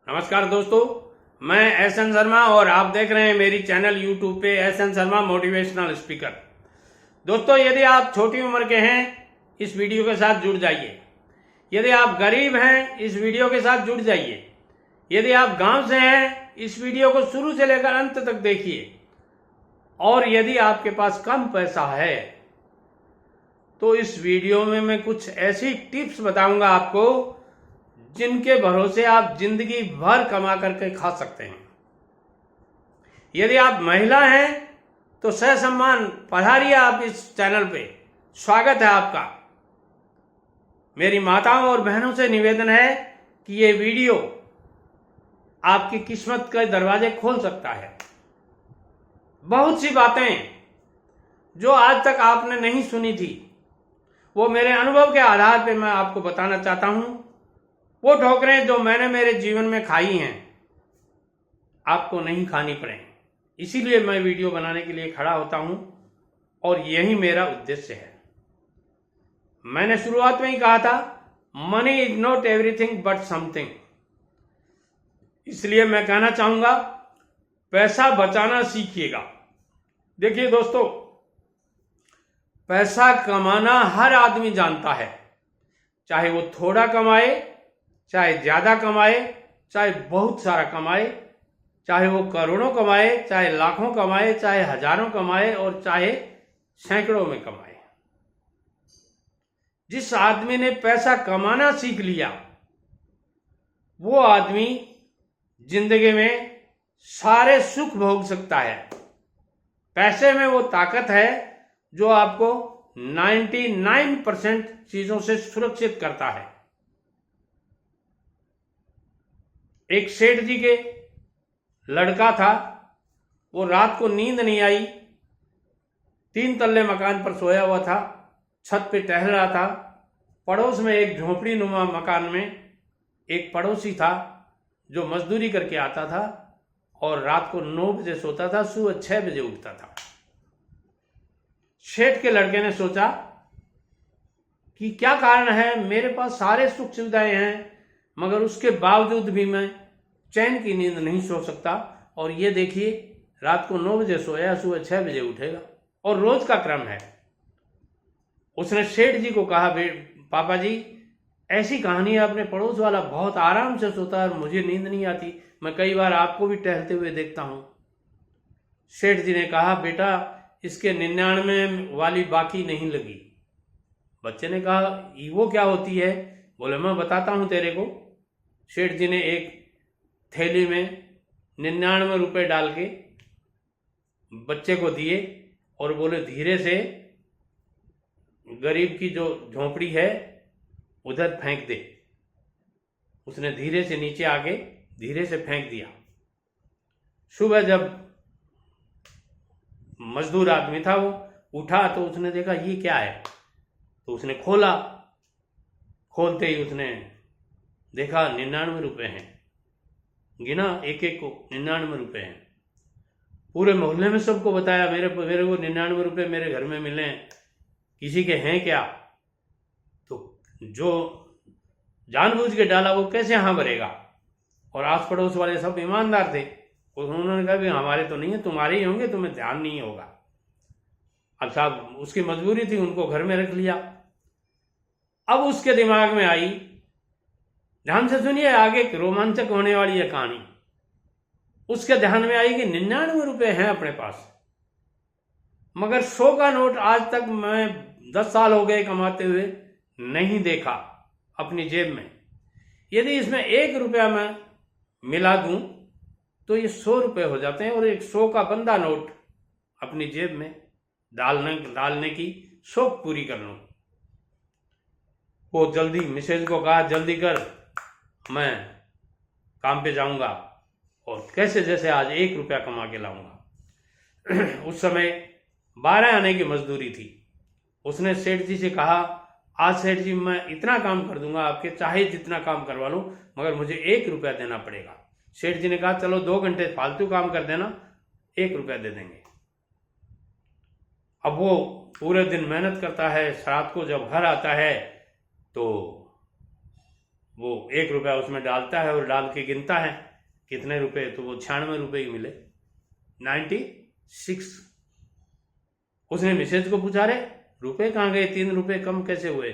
नमस्कार दोस्तों, मैं एस.एन. शर्मा और आप देख रहे हैं मेरी चैनल यूट्यूब पे एस.एन. Sharma motivational speaker. दोस्तों, यदि आप छोटी उम्र के हैं इस वीडियो के साथ जुड़ जाइए। यदि आप गरीब हैं इस वीडियो के साथ जुड़ जाइए। यदि आप गांव से हैं इस वीडियो को शुरू से लेकर अंत तक देखिए। और यदि आपके पास कम पैसा है तो इस वीडियो में मैं कुछ ऐसी टिप्स बताऊंगा आपको जिनके भरोसे आप जिंदगी भर कमा करके खा सकते हैं। यदि आप महिला हैं तो ससम्मान पधारिए आप इस चैनल पे। स्वागत है आपका। मेरी माताओं और बहनों से निवेदन है कि ये वीडियो आपकी किस्मत के दरवाजे खोल सकता है। बहुत सी बातें जो आज तक आपने नहीं सुनी थी वो मेरे अनुभव के आधार पे मैं आपको बताना चाहता हूं। वो ठोकरें जो मैंने मेरे जीवन में खाई हैं आपको नहीं खानी पड़े, इसीलिए मैं वीडियो बनाने के लिए खड़ा होता हूं और यही मेरा उद्देश्य है। मैंने शुरुआत में ही कहा था, money is not everything but something. इसलिए मैं कहना चाहूंगा, पैसा बचाना सीखिएगा। देखिए दोस्तों, पैसा कमाना हर आदमी जानता है, चाहे वो थोड़ा कमाए, चाहे ज्यादा कमाए, चाहे बहुत सारा कमाए, चाहे वो करोड़ों कमाए, चाहे लाखों कमाए, चाहे हजारों कमाए और चाहे सैकड़ों में कमाए। जिस आदमी ने पैसा कमाना सीख लिया वो आदमी जिंदगी में सारे सुख भोग सकता है। पैसे में वो ताकत है जो आपको 99% चीजों से सुरक्षित करता है। एक सेठ जी के लड़का था, वो रात को नींद नहीं आई, 3 तल्ले मकान पर सोया हुआ था, छत पे टहल रहा था। पड़ोस में एक झोपड़ी नुमा मकान में एक पड़ोसी था जो मजदूरी करके आता था और रात को 9 बजे सोता था, सुबह 6 बजे उठता था। सेठ के लड़के ने सोचा कि क्या कारण है, मेरे पास सारे सुख सुविधाएं हैं मगर उसके बावजूद भी मैं चैन की नींद नहीं सो सकता। और ये देखिए, रात को 9 बजे सोया, सुबह 6 बजे उठेगा और रोज का क्रम है। उसने सेठ जी को कहा, पापा जी, ऐसी कहानी है, अपने पड़ोस वाला बहुत आराम से सोता है और मुझे नींद नहीं आती, मैं कई बार आपको भी टहलते हुए देखता हूं। सेठ जी ने कहा, बेटा, इसके 99 वाली बाकी नहीं लगी। बच्चे ने कहा, वो क्या होती है? बोले, मैं बताता हूं तेरे को। सेठ जी ने एक थैली में 99 रुपए डाल के बच्चे को दिए और बोले, धीरे से गरीब की जो झोपड़ी है उधर फेंक दे। उसने धीरे से नीचे आके धीरे से फेंक दिया। सुबह जब मजदूर आदमी था वो उठा तो उसने देखा ये क्या है, तो उसने खोला। खोलते ही उसने देखा 99 रुपए हैं। गिना एक एक को, 99 रुपए हैं। पूरे मोहल्ले में सबको बताया, मेरे को 99 रुपए मेरे घर में मिले हैं, किसी के हैं क्या? तो जो जानबूझ के डाला वो कैसे हाँ भरेगा? और आस पड़ोस वाले सब ईमानदार थे, उन्होंने कहा, भी हमारे तो नहीं है, तुम्हारे ही होंगे, तुम्हें ध्यान नहीं होगा। अब साहब उसकी मजबूरी थी, उनको घर में रख लिया। अब उसके दिमाग में आई, ध्यान से सुनिए, आगे रोमांचक होने वाली है कहानी। उसके ध्यान में आई कि 99 रुपए हैं अपने पास, मगर 100 का नोट आज तक मैं 10 साल हो गए कमाते हुए नहीं देखा अपनी जेब में। यदि इसमें 1 रुपया मैं मिला दूं तो ये 100 रुपए हो जाते हैं और एक 100 का बंदा नोट अपनी जेब में डालने की शौक पूरी कर लूं। वो जल्दी मिसेज को कहा, जल्दी कर, मैं काम पे जाऊंगा और कैसे जैसे आज 1 रुपया कमा के लाऊंगा। उस समय 12 आने की मजदूरी थी। उसने सेठ जी से कहा, आज सेठ जी मैं इतना काम कर दूंगा आपके, चाहे जितना काम करवा लो, मगर मुझे 1 रुपया देना पड़ेगा। सेठ जी ने कहा, चलो 2 घंटे फालतू काम कर देना, 1 रुपया दे देंगे। अब वो पूरे दिन मेहनत करता है, रात को जब घर आता है तो वो 1 रुपया उसमें डालता है और डाल के गिनता है कितने रुपए, तो वो 96 रुपए ही मिले, 96। उसने मिसेज को पूछा, रे रुपए कहाँ गए, 3 रुपए कम कैसे हुए?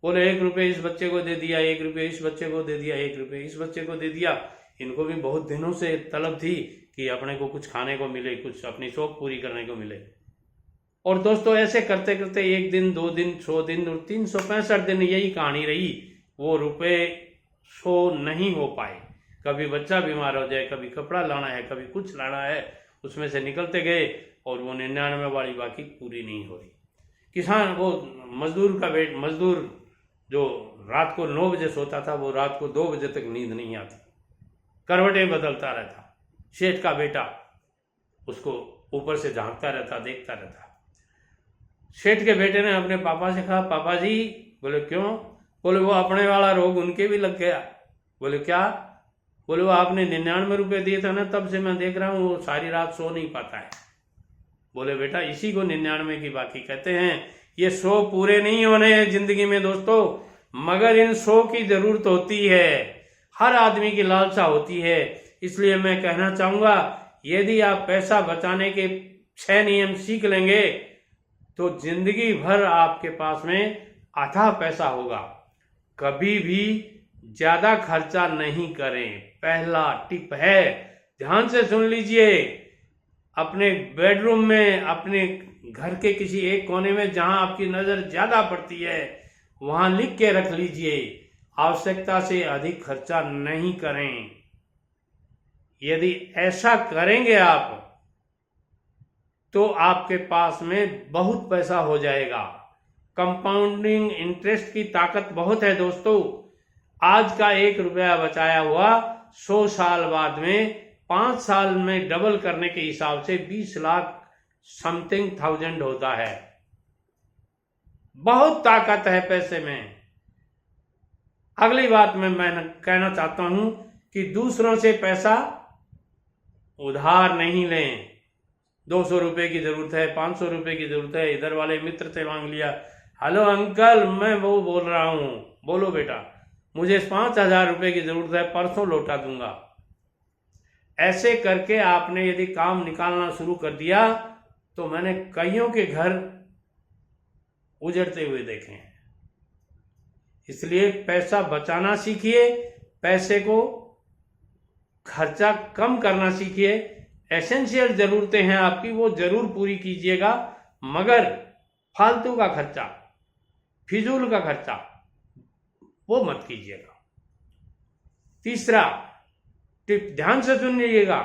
बोले 1 रुपये इस बच्चे को दे दिया, 1 रुपये इस बच्चे को दे दिया, 1 रुपये इस बच्चे को दे दिया। इनको भी बहुत दिनों से तलब थी कि अपने को कुछ खाने को मिले, कुछ अपनी शौक पूरी करने को मिले। और दोस्तों ऐसे करते करते 1 दिन, 2 दिन, 100 दिन और 365 दिन यही कहानी रही। वो रुपए 100 नहीं हो पाए। कभी बच्चा बीमार हो जाए, कभी कपड़ा लाना है, कभी कुछ लाना है, उसमें से निकलते गए और वो 99 वाली बाकी पूरी नहीं हो रही। किसान, वो मजदूर जो रात को 9 बजे सोता था, वो रात को 2 बजे तक नींद नहीं आती, करवटें बदलता रहता। सेठ का बेटा उसको ऊपर से झांकता रहता, देखता रहता। सेठ के बेटे ने अपने पापा से कहा, पापा जी। बोले क्यों? बोले वो अपने वाला रोग उनके भी लग गया। बोले क्या? बोले वो आपने 99 रुपये दिए थे ना, तब से मैं देख रहा हूँ वो सारी रात सो नहीं पाता है। बोले बेटा इसी को 99 की बाकी कहते हैं। ये 100 पूरे नहीं होने हैं जिंदगी में दोस्तों, मगर इन 100 की जरूरत होती है, हर आदमी की लालसा होती है। इसलिए मैं कहना चाहूंगा, यदि आप पैसा बचाने के 6 नियम सीख लेंगे तो जिंदगी भर आपके पास में अथाह पैसा होगा। कभी भी ज्यादा खर्चा नहीं करें, पहला टिप है, ध्यान से सुन लीजिए। अपने बेडरूम में, अपने घर के किसी एक कोने में जहां आपकी नजर ज्यादा पड़ती है, वहां लिख के रख लीजिए, आवश्यकता से अधिक खर्चा नहीं करें। यदि ऐसा करेंगे आप तो आपके पास में बहुत पैसा हो जाएगा। कंपाउंडिंग इंटरेस्ट की ताकत बहुत है दोस्तों। आज का 1 रुपया बचाया हुआ 100 साल बाद में, 5 साल में डबल करने के हिसाब से 20 लाख समथिंग थाउजेंड होता है। बहुत ताकत है पैसे में। अगली बात मैं कहना चाहता हूं कि दूसरों से पैसा उधार नहीं लें। 200 रुपए की जरूरत है, 500 रुपए की जरूरत है, इधर वाले मित्र से मांग लिया, हेलो अंकल मैं वो बोल रहा हूं, बोलो बेटा मुझे 5000 रुपए की जरूरत है, परसों लौटा दूंगा। ऐसे करके आपने यदि काम निकालना शुरू कर दिया तो मैंने कईयों के घर उजड़ते हुए देखे हैं। इसलिए पैसा बचाना सीखिए, पैसे को खर्चा कम करना सीखिए। एसेंशियल जरूरतें हैं आपकी, वो जरूर पूरी कीजिएगा, मगर फालतू का खर्चा, फिजूल का खर्चा वो मत कीजिएगा। तीसरा टिप ध्यान से सुन लीजिएगा।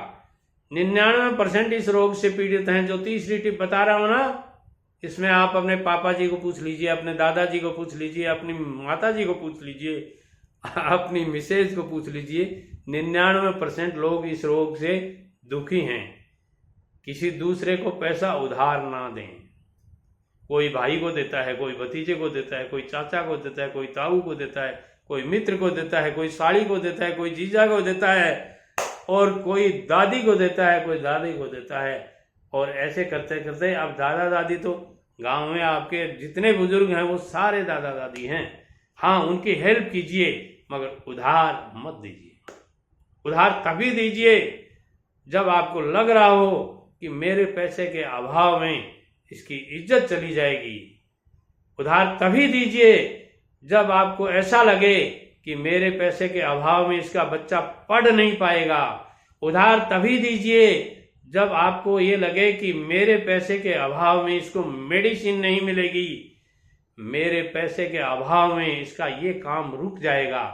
99% इस रोग से पीड़ित हैं। जो तीसरी टिप बता रहा हूं ना, इसमें आप अपने पापा जी को पूछ लीजिए, अपने दादाजी को पूछ लीजिए, अपनी माता जी को पूछ लीजिए, अपनी मिसेज को पूछ लीजिए। 99% लोग इस रोग से दुखी हैं। किसी दूसरे को पैसा उधार ना दें। कोई भाई को देता है, कोई भतीजे को देता है, कोई चाचा को देता है, कोई ताऊ को देता है, कोई मित्र को देता है, कोई साड़ी को देता है, कोई जीजा को देता है, और कोई दादी को देता है, कोई दादी को देता है। और ऐसे करते करते अब दादा दादी तो गांव में आपके जितने बुजुर्ग हैं वो सारे दादा दादी हैं। हाँ, उनकी हेल्प कीजिए, मगर उधार मत दीजिए। उधार तभी दीजिए जब आपको लग रहा हो कि मेरे पैसे के अभाव में इसकी इज्जत चली जाएगी। उधार तभी दीजिए जब आपको ऐसा लगे कि मेरे पैसे के अभाव में इसका बच्चा पढ़ नहीं पाएगा। उधार तभी दीजिए जब आपको ये लगे कि मेरे पैसे के अभाव में इसको मेडिसिन नहीं मिलेगी, मेरे पैसे के अभाव में इसका ये काम रुक जाएगा।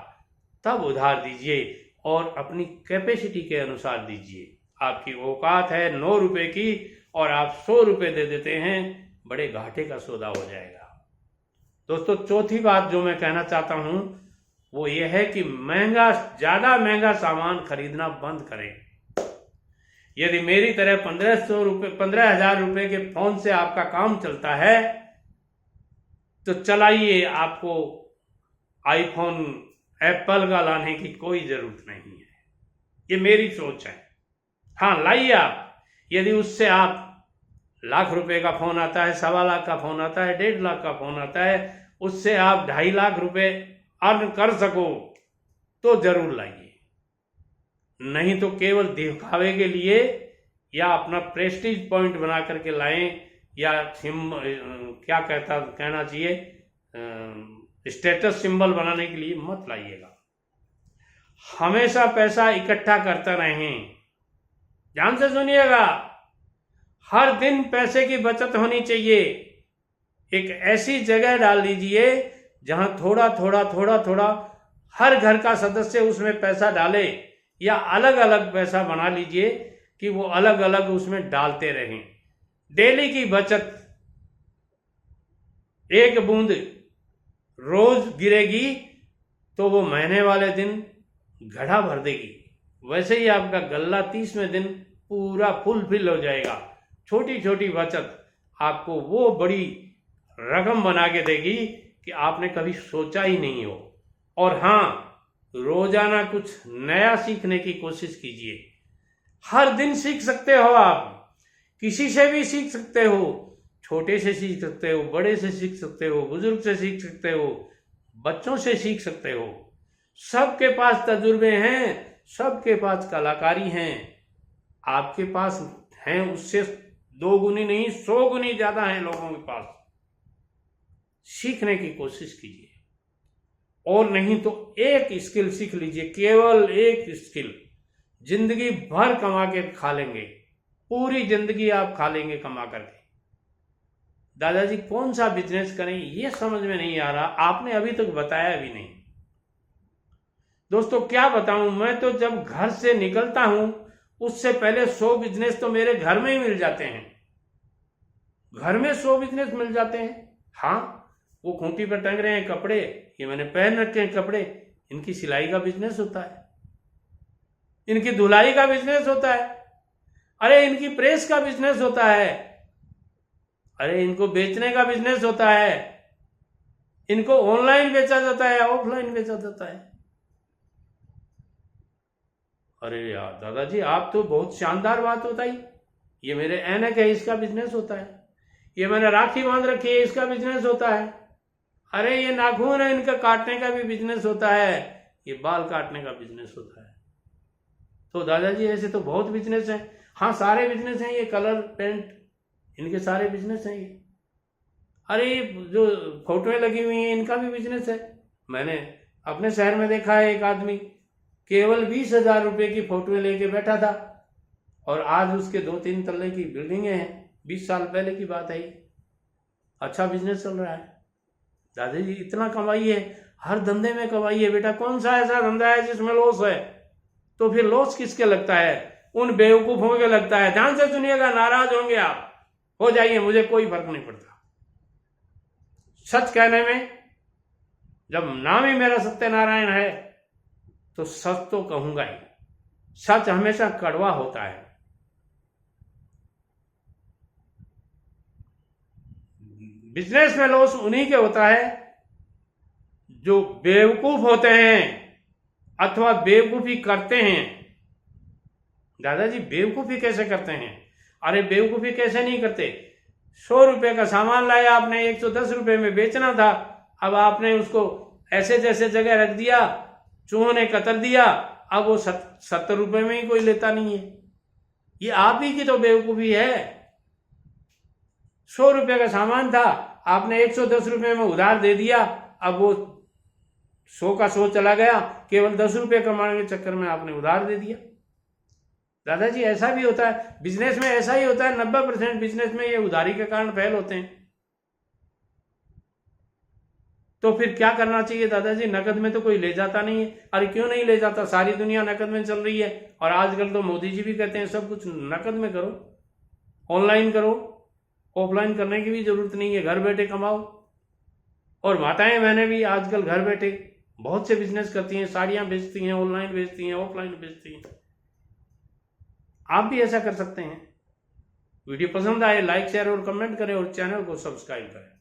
तब उधार दीजिए और अपनी कैपेसिटी के अनुसार दीजिए। आपकी औकात है 9 रुपए की और आप 100 रुपए दे देते हैं, बड़े घाटे का सौदा हो जाएगा। दोस्तों चौथी बात जो मैं कहना चाहता हूं वो ये है कि ज्यादा महंगा सामान खरीदना बंद करें। यदि मेरी तरह 15,000 रुपए के फोन से आपका काम चलता है तो चलाइए, आपको आईफोन एप्पल का लाने की कोई जरूरत नहीं है। ये मेरी सोच है। हाँ, लाइए आप। यदि उससे आप लाख रुपए का फोन आता है, 1.25 लाख का फोन आता है, 1.5 लाख का फोन आता है, उससे आप 2.5 लाख रुपए अर्न कर सको तो जरूर लाइए, नहीं तो केवल दिखावे के लिए या अपना प्रेस्टीज पॉइंट बना करके लाएं, या क्या कहना चाहिए, स्टेटस सिंबल बनाने के लिए मत लाइएगा। हमेशा पैसा इकट्ठा करते रहें। ध्यान से सुनिएगा, हर दिन पैसे की बचत होनी चाहिए। एक ऐसी जगह डाल दीजिए जहां थोड़ा थोड़ा हर घर का सदस्य उसमें पैसा डाले, या अलग अलग पैसा बना लीजिए कि वो अलग अलग उसमें डालते रहें। डेली की बचत, एक बूंद रोज गिरेगी तो वो महीने वाले दिन घड़ा भर देगी। वैसे ही आपका गल्ला 30वें दिन पूरा फुलफिल हो जाएगा। छोटी छोटी बचत आपको वो बड़ी रकम बना के देगी कि आपने कभी सोचा ही नहीं हो। और हाँ, रोजाना कुछ नया सीखने की कोशिश कीजिए। हर दिन सीख सकते हो आप, किसी से भी सीख सकते हो, छोटे से सीख सकते हो, बड़े से सीख सकते हो, बुजुर्ग से सीख सकते हो, बच्चों से सीख सकते हो। सबके पास तजुर्बे हैं, सबके पास कलाकारी हैं। आपके पास हैं उससे 2 गुनी नहीं 100 गुनी ज्यादा हैं लोगों के पास। सीखने की कोशिश कीजिए, और नहीं तो एक स्किल सीख लीजिए, केवल एक स्किल। जिंदगी भर कमा के खा लेंगे, पूरी जिंदगी आप खा लेंगे कमा करके। दादाजी कौन सा बिजनेस करें ये समझ में नहीं आ रहा, आपने अभी तक बताया भी नहीं। दोस्तों क्या बताऊं, मैं तो जब घर से निकलता हूं उससे पहले 100 बिजनेस तो मेरे घर में ही मिल जाते हैं। घर में 100 बिजनेस मिल जाते हैं। हाँ, वो खूंटी पर टंग रहे हैं कपड़े, ये मैंने पहन रखे हैं कपड़े, इनकी सिलाई का बिजनेस होता है, इनकी धुलाई का बिजनेस होता है, अरे इनकी प्रेस का बिजनेस होता है, अरे इनको बेचने का बिजनेस होता है, इनको ऑनलाइन बेचा जाता है, ऑफलाइन बेचा जाता है। अरे यार दादाजी आप तो बहुत शानदार बात बताई। ये मेरे ऐनक है, इसका बिजनेस होता है। ये मैंने राखी बांध रखी है, इसका बिजनेस होता है। अरे ये नाखून है, इनका काटने का भी बिजनेस होता है। ये बाल काटने का बिजनेस होता है। तो दादाजी ऐसे तो बहुत बिजनेस है। हाँ सारे बिजनेस हैं, ये कलर पेंट इनके सारे बिजनेस हैं ये। अरे जो फोटोएं लगी हुई हैं इनका भी बिजनेस है। मैंने अपने शहर में देखा है, एक आदमी केवल 20,000 रुपए की फोटोएं लेके बैठा था और आज उसके 2-3 तल्ले की बिल्डिंगें हैं। 20 साल पहले की बात है। अच्छा बिजनेस चल रहा है। दादाजी इतना कमाइए, हर धंधे में कमाइए बेटा। कौन सा ऐसा धंधा है जिसमें लॉस है? तो फिर लॉस किसके लगता है? उन बेवकूफों के लगता है। ध्यान से सुनिएगा, नाराज होंगे आप, हो जाइए, मुझे कोई फर्क नहीं पड़ता। सच कहने में, जब नाम ही मेरा सत्यनारायण है तो सच तो कहूंगा ही। सच हमेशा कड़वा होता है। बिजनेस में लॉस उन्हीं के होता है जो बेवकूफ होते हैं अथवा बेवकूफी करते हैं। दादाजी बेवकूफी कैसे करते हैं? अरे बेवकूफी कैसे नहीं करते। 100 रुपए का सामान लाया आपने, 110 रुपए में बेचना था। अब आपने उसको ऐसे जैसे जगह रख दिया, चूहों ने कतर दिया, अब वो 70 रुपए में ही कोई लेता नहीं है। ये आप ही की तो बेवकूफी है। 100 रुपए का सामान था, आपने 110 रुपए में उधार दे दिया, अब वो 100 का 100 चला गया, केवल 10 रुपए कमाने के चक्कर में आपने उधार दे दिया। दादाजी ऐसा भी होता है, बिजनेस में ऐसा ही होता है। 90% बिजनेस में ये उधारी के कारण फेल होते हैं। तो फिर क्या करना चाहिए दादाजी? नकद में तो कोई ले जाता नहीं है। अरे क्यों नहीं ले जाता? सारी दुनिया नकद में चल रही है और आजकल तो मोदी जी भी कहते हैं सब कुछ नकद में करो, ऑनलाइन करो, ऑफलाइन करने की भी जरूरत नहीं है, घर बैठे कमाओ। और माताएं बहनें भी आजकल घर बैठे बहुत से बिजनेस करती हैं, साड़ियां बेचती हैं, ऑनलाइन बेचती हैं, ऑफलाइन बेचती हैं। आप भी ऐसा कर सकते हैं। वीडियो पसंद आए लाइक शेयर और कमेंट करें और चैनल को सब्सक्राइब करें।